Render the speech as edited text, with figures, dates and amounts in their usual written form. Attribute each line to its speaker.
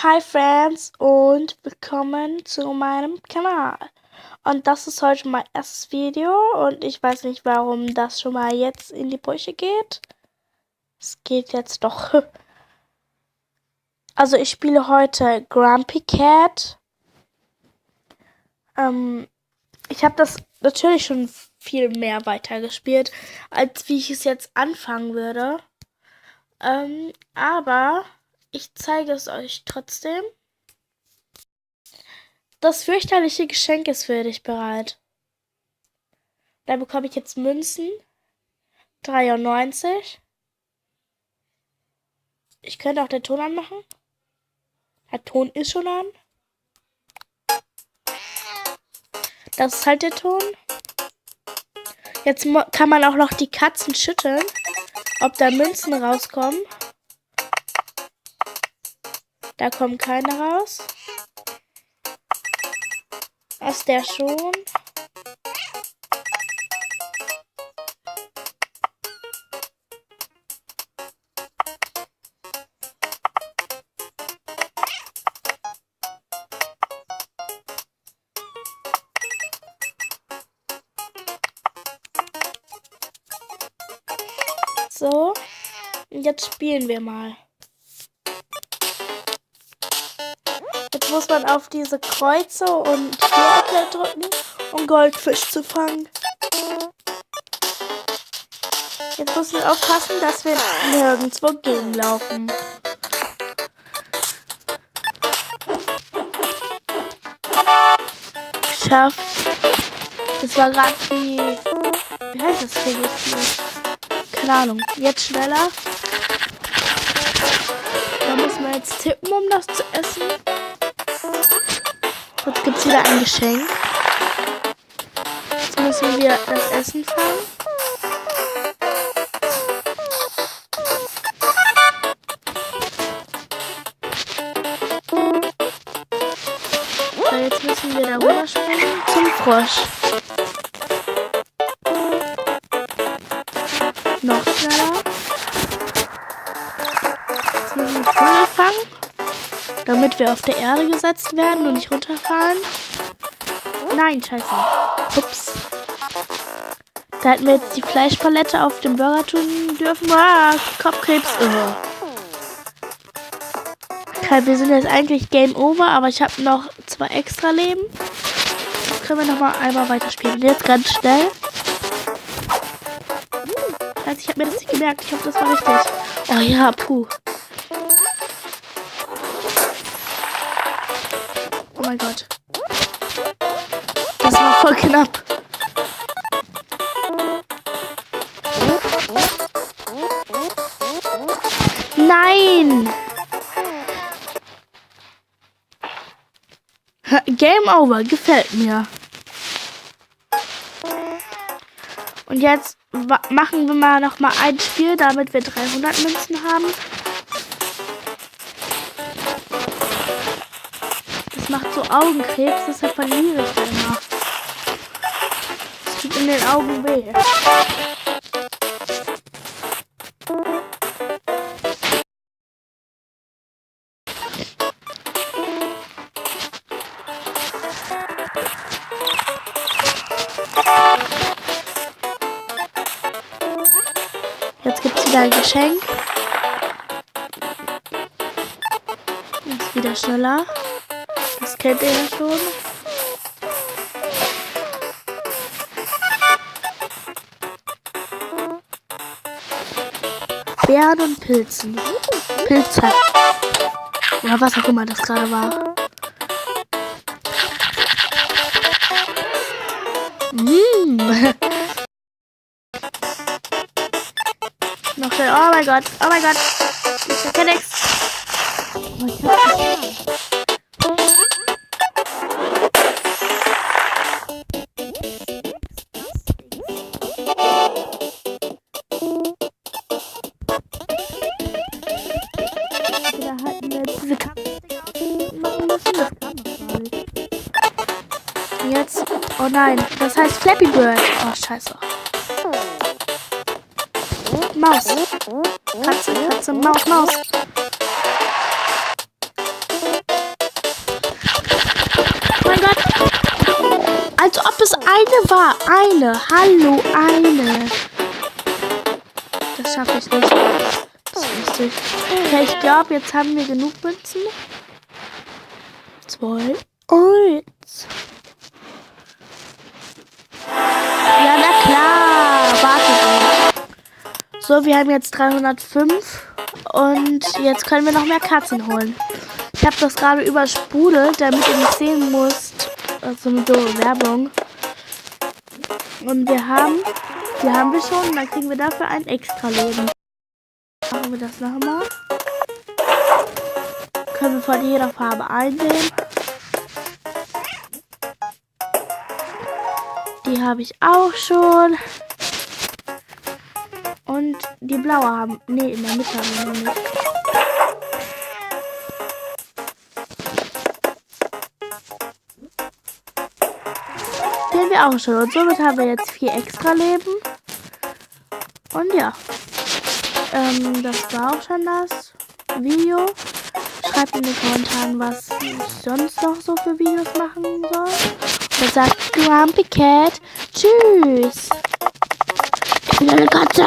Speaker 1: Hi Friends und willkommen zu meinem Kanal. Und das ist heute mein erstes Video und ich weiß nicht, warum das schon mal jetzt in die Brüche geht. Es geht jetzt doch. Also ich spiele heute Grumpy Cat. Ich habe das natürlich schon viel mehr weitergespielt, als wie ich es jetzt anfangen würde. Aber ich zeige es euch trotzdem. Das fürchterliche Geschenk ist für dich bereit. Da bekomme ich jetzt Münzen. 93. Ich könnte auch den Ton anmachen. Der Ton ist schon an. Das ist halt der Ton. Jetzt kann man auch noch die Katzen schütteln, ob da Münzen rauskommen. Da kommen keine raus. Aus der schon. So, und jetzt spielen wir mal. Jetzt muss man auf diese Kreuze und Vierecke drücken, um Goldfisch zu fangen. Jetzt müssen wir aufpassen, dass wir nirgendwo gegenlaufen. Geschafft. Das war gerade wie heißt das hier? Keine Ahnung. Jetzt schneller. Da müssen wir jetzt tippen, um das zu essen. Jetzt gibt es wieder ein Geschenk. Jetzt müssen wir das Essen fangen. So, jetzt müssen wir da rüber springen zum Frosch. Noch schneller. Jetzt müssen wir die Vögel fangen, damit wir auf der Erde gesetzt werden und nicht runterfallen. Nein, scheiße. Ups. Da hätten wir jetzt die Fleischpalette auf dem Burger tun dürfen. Ah, Kopfkrebs. Okay, wir sind jetzt eigentlich Game Over, aber ich habe noch 2 extra Leben. Jetzt können wir noch mal einmal weiterspielen. Und jetzt ganz schnell. Ich habe mir das nicht gemerkt. Ich hoffe, das war richtig. Oh ja, puh. Oh mein Gott. Das war voll knapp. Nein! Game over. Gefällt mir. Und jetzt machen wir mal noch mal ein Spiel, damit wir 300 Münzen haben. Das macht so Augenkrebs, deshalb verliere ich immer. Es tut in den Augen weh. Jetzt gibt es wieder ein Geschenk. Jetzt wieder schneller. Das kennt ihr ja schon. Beeren und Pilzen. Pilze. Oder was auch immer das gerade war. Noch schnell. Oh mein Gott. Oh mein Gott. Ich erkenne nichts. Da hatten wir jetzt diese Kampfdinger machen müssen. Das kann man gar nicht. Jetzt. Oh nein. Das heißt Flappy Bird. Oh, scheiße. Maus. Katze, Katze, Maus, Maus. Als ob es eine war. Eine. Hallo, eine. Das schaffe ich nicht. Das ist lustig. Okay, ich glaube, jetzt haben wir genug Münzen. 2, 1. Ja, na klar. Warte. So, wir haben jetzt 305. Und jetzt können wir noch mehr Katzen holen. Ich habe das gerade übersprudelt, damit ihr nicht sehen müsst. So eine doofe Werbung. Und die haben wir schon. Und dann kriegen wir dafür ein extra Leben. Machen wir das nochmal. Können wir von jeder Farbe einnehmen. Die habe ich auch schon. Und die blaue haben... Nee, in der Mitte haben wir noch nicht. Die haben wir auch schon. Und somit haben wir jetzt 4 extra Leben. Und ja. Das war auch schon das Video. Schreibt in den Kommentaren, was ich sonst noch so für Videos machen soll. Und dann sagt Grumpy Cat Tschüss. Ich bin eine Katze.